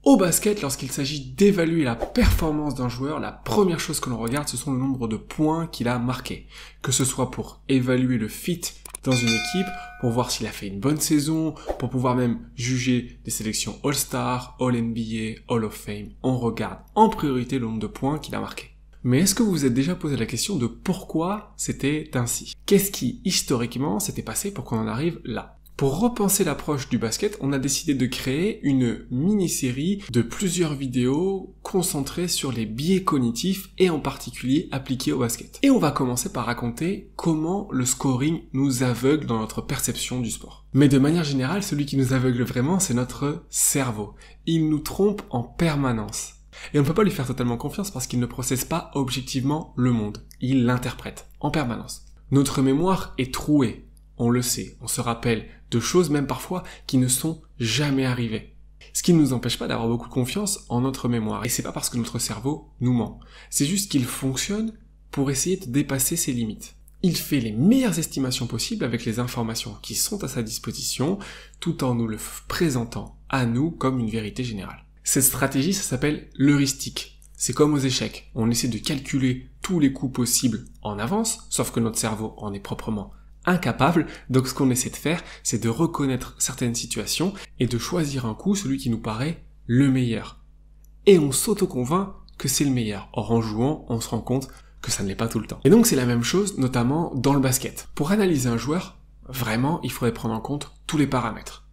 Au basket, lorsqu'il s'agit d'évaluer la performance d'un joueur, la première chose que l'on regarde, ce sont le nombre de points qu'il a marqués. Que ce soit pour évaluer le fit dans une équipe, pour voir s'il a fait une bonne saison, pour pouvoir même juger des sélections All-Star, All-NBA, Hall of Fame, on regarde en priorité le nombre de points qu'il a marqués. Mais est-ce que vous vous êtes déjà posé la question de pourquoi c'était ainsi? Qu'est-ce qui, historiquement, s'était passé pour qu'on en arrive là? Pour repenser l'approche du basket, on a décidé de créer une mini-série de plusieurs vidéos concentrées sur les biais cognitifs et en particulier appliqués au basket. Et on va commencer par raconter comment le scoring nous aveugle dans notre perception du sport. Mais de manière générale, celui qui nous aveugle vraiment, c'est notre cerveau. Il nous trompe en permanence. Et on ne peut pas lui faire totalement confiance parce qu'il ne processe pas objectivement le monde. Il l'interprète en permanence. Notre mémoire est trouée. On le sait, on se rappelle de choses même parfois qui ne sont jamais arrivées. Ce qui ne nous empêche pas d'avoir beaucoup de confiance en notre mémoire. Et c'est pas parce que notre cerveau nous ment. C'est juste qu'il fonctionne pour essayer de dépasser ses limites. Il fait les meilleures estimations possibles avec les informations qui sont à sa disposition, tout en nous le présentant à nous comme une vérité générale. Cette stratégie, ça s'appelle l'heuristique. C'est comme aux échecs. On essaie de calculer tous les coups possibles en avance, sauf que notre cerveau en est proprement incapable. Donc ce qu'on essaie de faire, c'est de reconnaître certaines situations et de choisir un coup, celui qui nous paraît le meilleur. Et on s'auto-convainc que c'est le meilleur. Or en jouant, on se rend compte que ça ne l'est pas tout le temps. Et donc c'est la même chose, notamment dans le basket. Pour analyser un joueur, vraiment, il faudrait prendre en compte tous les paramètres.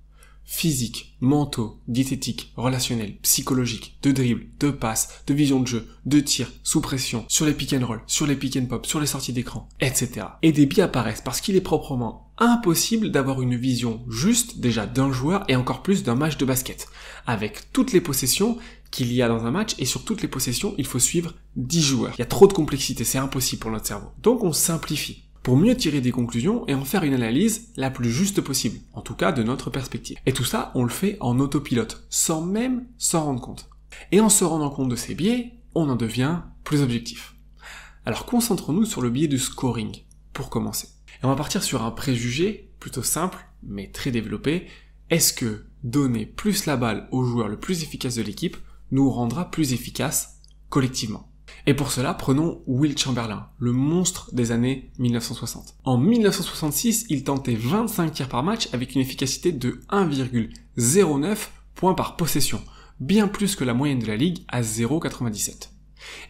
Physique, mentaux, diététique, relationnel, psychologique, de dribble, de passe, de vision de jeu, de tir, sous pression, sur les pick and roll, sur les pick and pop, sur les sorties d'écran, etc. Et des biais apparaissent parce qu'il est proprement impossible d'avoir une vision juste déjà d'un joueur et encore plus d'un match de basket. Avec toutes les possessions qu'il y a dans un match et sur toutes les possessions, il faut suivre 10 joueurs. Il y a trop de complexité, c'est impossible pour notre cerveau. Donc on simplifie pour mieux tirer des conclusions et en faire une analyse la plus juste possible, en tout cas de notre perspective. Et tout ça, on le fait en autopilote, sans même s'en rendre compte. Et en se rendant compte de ces biais, on en devient plus objectif. Alors concentrons-nous sur le biais du scoring, pour commencer. Et on va partir sur un préjugé plutôt simple, mais très développé. Est-ce que donner plus la balle au joueur le plus efficace de l'équipe nous rendra plus efficaces collectivement? Et pour cela, prenons Wilt Chamberlain, le monstre des années 1960. En 1966, il tentait 25 tirs par match avec une efficacité de 1,09 points par possession, bien plus que la moyenne de la ligue à 0,97.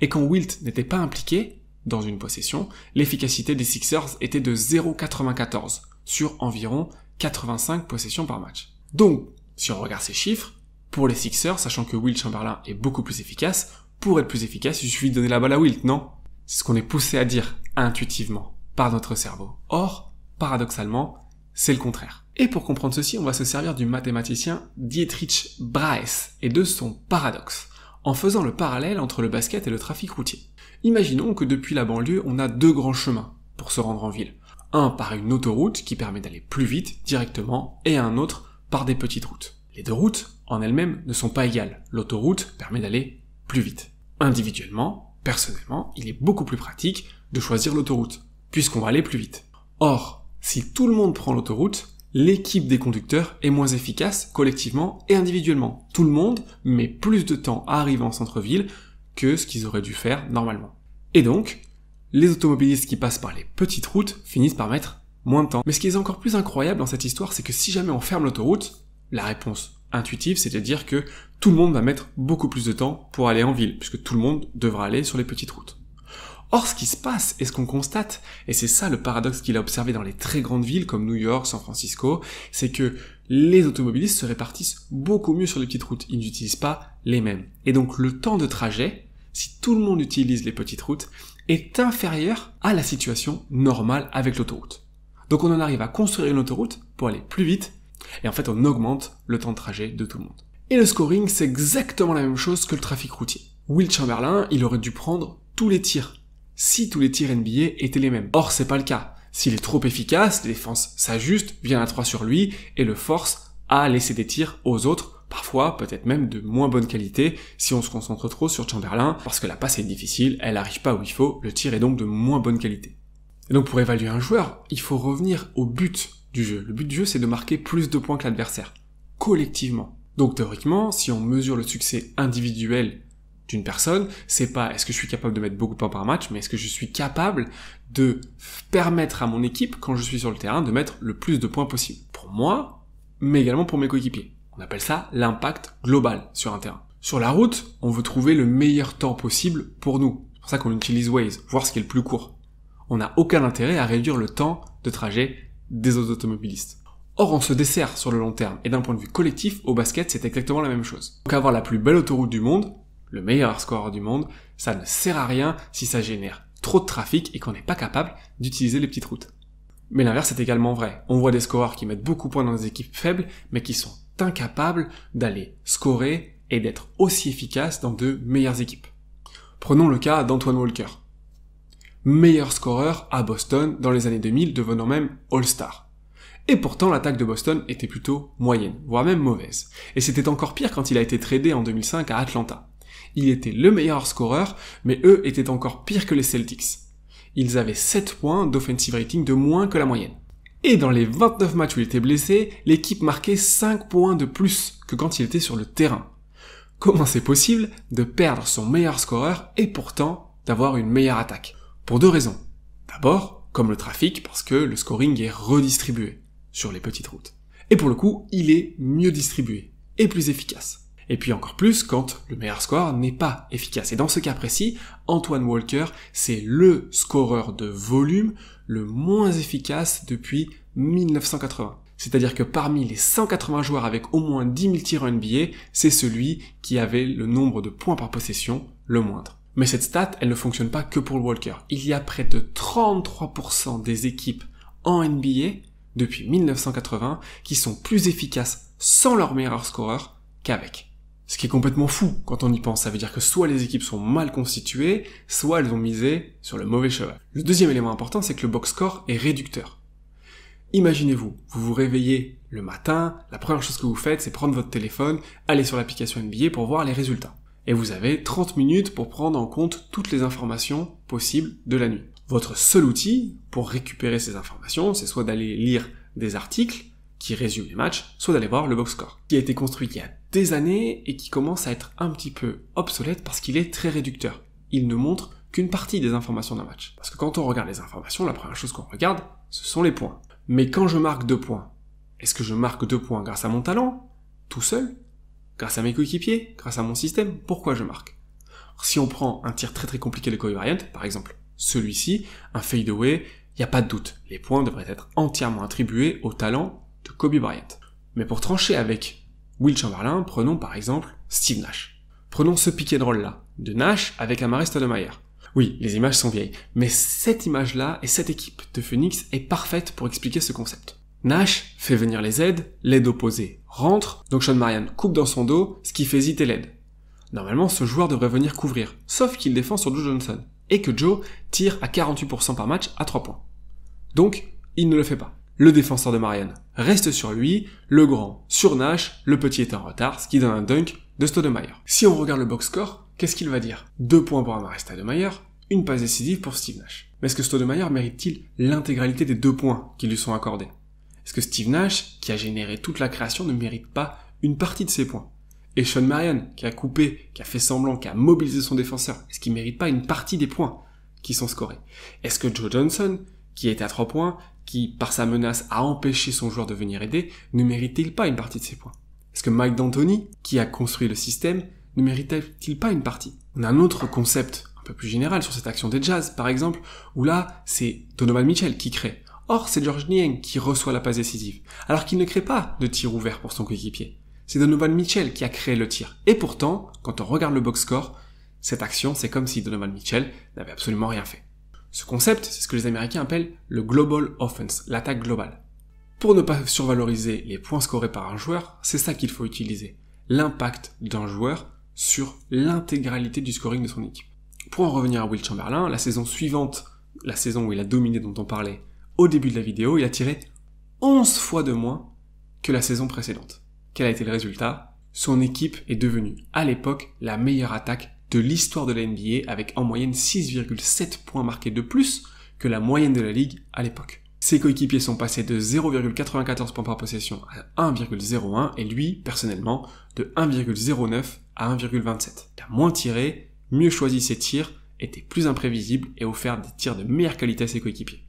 Et quand Wilt n'était pas impliqué dans une possession, l'efficacité des Sixers était de 0,94 sur environ 85 possessions par match. Donc, si on regarde ces chiffres, pour les Sixers, sachant que Wilt Chamberlain est beaucoup plus efficace, pour être plus efficace, il suffit de donner la balle à Wilt, non? C'est ce qu'on est poussé à dire intuitivement par notre cerveau. Or, paradoxalement, c'est le contraire. Et pour comprendre ceci, on va se servir du mathématicien Dietrich Braes et de son paradoxe, en faisant le parallèle entre le basket et le trafic routier. Imaginons que depuis la banlieue, on a deux grands chemins pour se rendre en ville. Un par une autoroute qui permet d'aller plus vite directement et un autre par des petites routes. Les deux routes, en elles-mêmes, ne sont pas égales. L'autoroute permet d'aller plus vite. Individuellement, personnellement, il est beaucoup plus pratique de choisir l'autoroute, puisqu'on va aller plus vite. Or, si tout le monde prend l'autoroute, l'équipe des conducteurs est moins efficace collectivement et individuellement. Tout le monde met plus de temps à arriver en centre-ville que ce qu'ils auraient dû faire normalement. Et donc, les automobilistes qui passent par les petites routes finissent par mettre moins de temps. Mais ce qui est encore plus incroyable dans cette histoire, c'est que si jamais on ferme l'autoroute, la réponse intuitive, c'est de dire que tout le monde va mettre beaucoup plus de temps pour aller en ville, puisque tout le monde devra aller sur les petites routes. Or, ce qui se passe, et ce qu'on constate, et c'est ça le paradoxe qu'il a observé dans les très grandes villes comme New York, San Francisco, c'est que les automobilistes se répartissent beaucoup mieux sur les petites routes. Ils n'utilisent pas les mêmes. Et donc, le temps de trajet, si tout le monde utilise les petites routes, est inférieur à la situation normale avec l'autoroute. Donc, on en arrive à construire une autoroute pour aller plus vite, et en fait, on augmente le temps de trajet de tout le monde. Et le scoring, c'est exactement la même chose que le trafic routier. Wilt Chamberlain, il aurait dû prendre tous les tirs, si tous les tirs NBA étaient les mêmes. Or, c'est pas le cas. S'il est trop efficace, les défenses s'ajustent, viennent à 3 sur lui, et le force à laisser des tirs aux autres, parfois peut-être même de moins bonne qualité, si on se concentre trop sur Chamberlain, parce que la passe est difficile, elle arrive pas où il faut, le tir est donc de moins bonne qualité. Et donc pour évaluer un joueur, il faut revenir au but du jeu. Le but du jeu, c'est de marquer plus de points que l'adversaire, collectivement. Donc théoriquement, si on mesure le succès individuel d'une personne, c'est pas est-ce que je suis capable de mettre beaucoup de points par match, mais est-ce que je suis capable de permettre à mon équipe, quand je suis sur le terrain, de mettre le plus de points possible. Pour moi, mais également pour mes coéquipiers. On appelle ça l'impact global sur un terrain. Sur la route, on veut trouver le meilleur temps possible pour nous. C'est pour ça qu'on utilise Waze, voir ce qui est le plus court. On n'a aucun intérêt à réduire le temps de trajet des autres automobilistes. Or, on se dessert sur le long terme, et d'un point de vue collectif, au basket, c'est exactement la même chose. Donc avoir la plus belle autoroute du monde, le meilleur scoreur du monde, ça ne sert à rien si ça génère trop de trafic et qu'on n'est pas capable d'utiliser les petites routes. Mais l'inverse est également vrai. On voit des scoreurs qui mettent beaucoup de points dans des équipes faibles, mais qui sont incapables d'aller scorer et d'être aussi efficaces dans de meilleures équipes. Prenons le cas d'Antoine Walker. Meilleur scoreur à Boston dans les années 2000, devenant même All-Star. Et pourtant, l'attaque de Boston était plutôt moyenne, voire même mauvaise. Et c'était encore pire quand il a été tradé en 2005 à Atlanta. Il était le meilleur scoreur, mais eux étaient encore pires que les Celtics. Ils avaient 7 points d'offensive rating de moins que la moyenne. Et dans les 29 matchs où il était blessé, l'équipe marquait 5 points de plus que quand il était sur le terrain. Comment c'est possible de perdre son meilleur scoreur et pourtant d'avoir une meilleure attaque? Pour 2 raisons. D'abord, comme le trafic, parce que le scoring est redistribué sur les petites routes. Et pour le coup, il est mieux distribué et plus efficace. Et puis encore plus quand le meilleur scoreur n'est pas efficace. Et dans ce cas précis, Antoine Walker, c'est le scoreur de volume le moins efficace depuis 1980. C'est-à-dire que parmi les 180 joueurs avec au moins 10 000 tirs en NBA, c'est celui qui avait le nombre de points par possession le moindre. Mais cette stat, elle ne fonctionne pas que pour le Walker. Il y a près de 33% des équipes en NBA depuis 1980 qui sont plus efficaces sans leur meilleur scoreur qu'avec. Ce qui est complètement fou quand on y pense. Ça veut dire que soit les équipes sont mal constituées, soit elles ont misé sur le mauvais cheval. Le deuxième élément important, c'est que le box score est réducteur. Imaginez-vous, vous vous réveillez le matin, la première chose que vous faites, c'est prendre votre téléphone, aller sur l'application NBA pour voir les résultats. Et vous avez 30 minutes pour prendre en compte toutes les informations possibles de la nuit. Votre seul outil pour récupérer ces informations, c'est soit d'aller lire des articles qui résument les matchs, soit d'aller voir le box score, qui a été construit il y a des années et qui commence à être un petit peu obsolète parce qu'il est très réducteur. Il ne montre qu'une partie des informations d'un match. Parce que quand on regarde les informations, la première chose qu'on regarde, ce sont les points. Mais quand je marque 2 points, est-ce que je marque 2 points grâce à mon talent, tout seul, grâce à mes coéquipiers, grâce à mon système? Pourquoi je marque? Alors, si on prend un tir très très compliqué de Kobe Bryant, par exemple, celui-ci, un fadeaway, il n'y a pas de doute, les points devraient être entièrement attribués au talent de Kobe Bryant. Mais pour trancher avec Will Chamberlain, prenons par exemple Steve Nash. Prenons ce pick and roll là, de Nash avec Amar'e Stoudemire. Oui, les images sont vieilles, mais cette image-là et cette équipe de Phoenix est parfaite pour expliquer ce concept. Nash fait venir les aides, l'aide opposée rentre, donc Shawn Marion coupe dans son dos, ce qui fait hésiter l'aide. Normalement, ce joueur devrait venir couvrir, sauf qu'il défend sur Joe Johnson, et que Joe tire à 48% par match à 3 points. Donc, il ne le fait pas. Le défenseur de Marion reste sur lui, le grand sur Nash, le petit est en retard, ce qui donne un dunk de Stoudemire. Si on regarde le box score, qu'est-ce qu'il va dire? 2 points pour Amar'e Stoudemire, une passe décisive pour Steve Nash. Mais est-ce que Stoudemire mérite-t-il l'intégralité des 2 points qui lui sont accordés? Est-ce que Steve Nash, qui a généré toute la création, ne mérite pas une partie de ses points? Et Shawn Marion, qui a coupé, qui a fait semblant, qui a mobilisé son défenseur, est-ce qu'il mérite pas une partie des points qui sont scorés? Est-ce que Joe Johnson, qui était à 3 points, qui, par sa menace, a empêché son joueur de venir aider, ne méritait-il pas une partie de ses points? Est-ce que Mike D'Antoni, qui a construit le système, ne méritait-il pas une partie? On a un autre concept un peu plus général sur cette action des Jazz, par exemple, où là, c'est Donovan Mitchell qui crée. Or, c'est Georges Niang qui reçoit la passe décisive, alors qu'il ne crée pas de tir ouvert pour son coéquipier. C'est Donovan Mitchell qui a créé le tir. Et pourtant, quand on regarde le box score, cette action, c'est comme si Donovan Mitchell n'avait absolument rien fait. Ce concept, c'est ce que les Américains appellent le Global Offense, l'attaque globale. Pour ne pas survaloriser les points scorés par un joueur, c'est ça qu'il faut utiliser. L'impact d'un joueur sur l'intégralité du scoring de son équipe. Pour en revenir à Will Chamberlain, la saison suivante, la saison où il a dominé dont on parlait au début de la vidéo, il a tiré 11 fois de moins que la saison précédente. Quel a été le résultat? Son équipe est devenue, à l'époque, la meilleure attaque de l'histoire de la NBA avec en moyenne 6,7 points marqués de plus que la moyenne de la ligue à l'époque. Ses coéquipiers sont passés de 0,94 points par possession à 1,01 et lui, personnellement, de 1,09 à 1,27. Il a moins tiré, mieux choisi ses tirs, était plus imprévisible et offert des tirs de meilleure qualité à ses coéquipiers.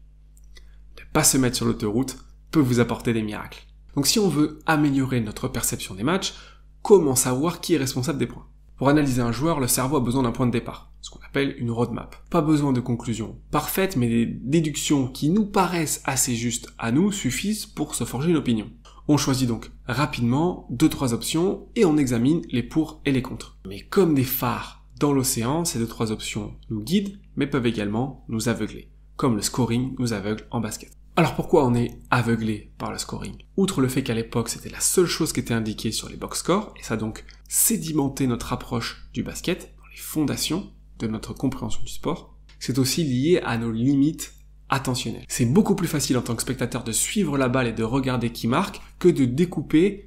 Ne pas se mettre sur l'autoroute peut vous apporter des miracles. Donc si on veut améliorer notre perception des matchs, comment savoir qui est responsable des points? Pour analyser un joueur, le cerveau a besoin d'un point de départ, ce qu'on appelle une roadmap. Pas besoin de conclusions parfaites, mais des déductions qui nous paraissent assez justes à nous suffisent pour se forger une opinion. On choisit donc rapidement 2-3 options et on examine les pour et les contre. Mais comme des phares dans l'océan, ces 2-3 options nous guident, mais peuvent également nous aveugler, comme le scoring nous aveugle en basket. Alors pourquoi on est aveuglé par le scoring? Outre le fait qu'à l'époque c'était la seule chose qui était indiquée sur les box scores, et ça a donc sédimenté notre approche du basket, dans les fondations de notre compréhension du sport, c'est aussi lié à nos limites attentionnelles. C'est beaucoup plus facile en tant que spectateur de suivre la balle et de regarder qui marque que de découper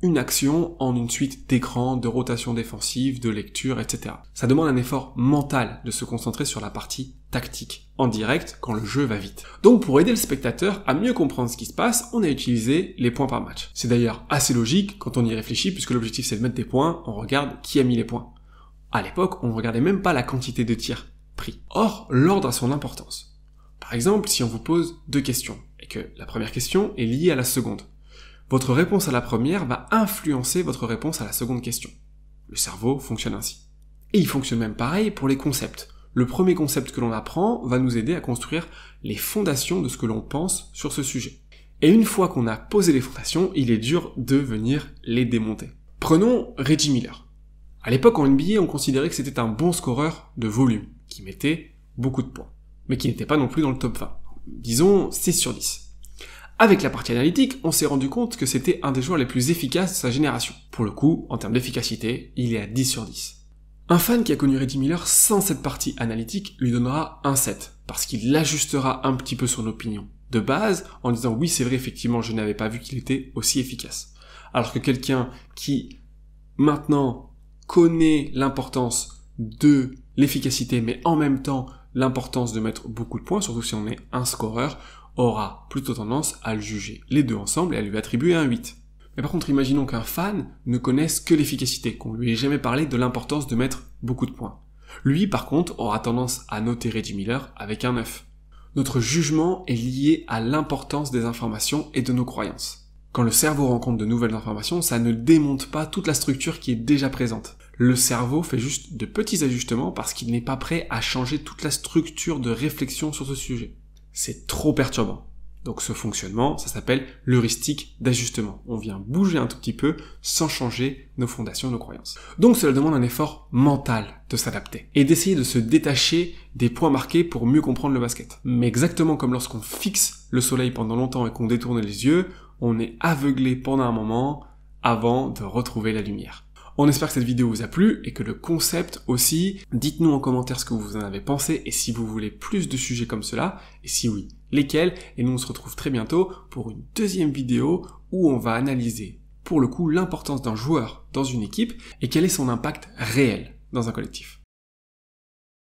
une action en une suite d'écrans, de rotation défensive, de lecture, etc. Ça demande un effort mental de se concentrer sur la partie tactique, en direct, quand le jeu va vite. Donc pour aider le spectateur à mieux comprendre ce qui se passe, on a utilisé les points par match. C'est d'ailleurs assez logique quand on y réfléchit, puisque l'objectif c'est de mettre des points, on regarde qui a mis les points. À l'époque, on ne regardait même pas la quantité de tirs pris. Or, l'ordre a son importance. Par exemple, si on vous pose 2 questions, et que la première question est liée à la seconde, votre réponse à la première va influencer votre réponse à la seconde question. Le cerveau fonctionne ainsi. Et il fonctionne même pareil pour les concepts. Le premier concept que l'on apprend va nous aider à construire les fondations de ce que l'on pense sur ce sujet. Et une fois qu'on a posé les fondations, il est dur de venir les démonter. Prenons Reggie Miller. À l'époque, en NBA, on considérait que c'était un bon scoreur de volume, qui mettait beaucoup de points, mais qui n'était pas non plus dans le top 20. Disons 6 sur 10. Avec la partie analytique, on s'est rendu compte que c'était un des joueurs les plus efficaces de sa génération. Pour le coup, en termes d'efficacité, il est à 10 sur 10. Un fan qui a connu Reggie Miller sans cette partie analytique lui donnera un 7, parce qu'il ajustera un petit peu son opinion de base en disant oui c'est vrai effectivement je n'avais pas vu qu'il était aussi efficace. Alors que quelqu'un qui maintenant connaît l'importance de l'efficacité mais en même temps l'importance de mettre beaucoup de points, surtout si on est un scoreur, aura plutôt tendance à le juger les deux ensemble et à lui attribuer un 8. Mais par contre, imaginons qu'un fan ne connaisse que l'efficacité, qu'on lui ait jamais parlé de l'importance de mettre beaucoup de points. Lui, par contre, aura tendance à noter Reggie Miller avec un 9. Notre jugement est lié à l'importance des informations et de nos croyances. Quand le cerveau rencontre de nouvelles informations, ça ne démonte pas toute la structure qui est déjà présente. Le cerveau fait juste de petits ajustements parce qu'il n'est pas prêt à changer toute la structure de réflexion sur ce sujet. C'est trop perturbant. Donc ce fonctionnement, ça s'appelle l'heuristique d'ajustement. On vient bouger un tout petit peu sans changer nos fondations, nos croyances. Donc cela demande un effort mental de s'adapter et d'essayer de se détacher des points marqués pour mieux comprendre le basket. Mais exactement comme lorsqu'on fixe le soleil pendant longtemps et qu'on détourne les yeux, on est aveuglé pendant un moment avant de retrouver la lumière. On espère que cette vidéo vous a plu et que le concept aussi. Dites-nous en commentaire ce que vous en avez pensé et si vous voulez plus de sujets comme cela, et si oui, lesquels. Et nous on se retrouve très bientôt pour une deuxième vidéo où on va analyser pour le coup l'importance d'un joueur dans une équipe et quel est son impact réel dans un collectif.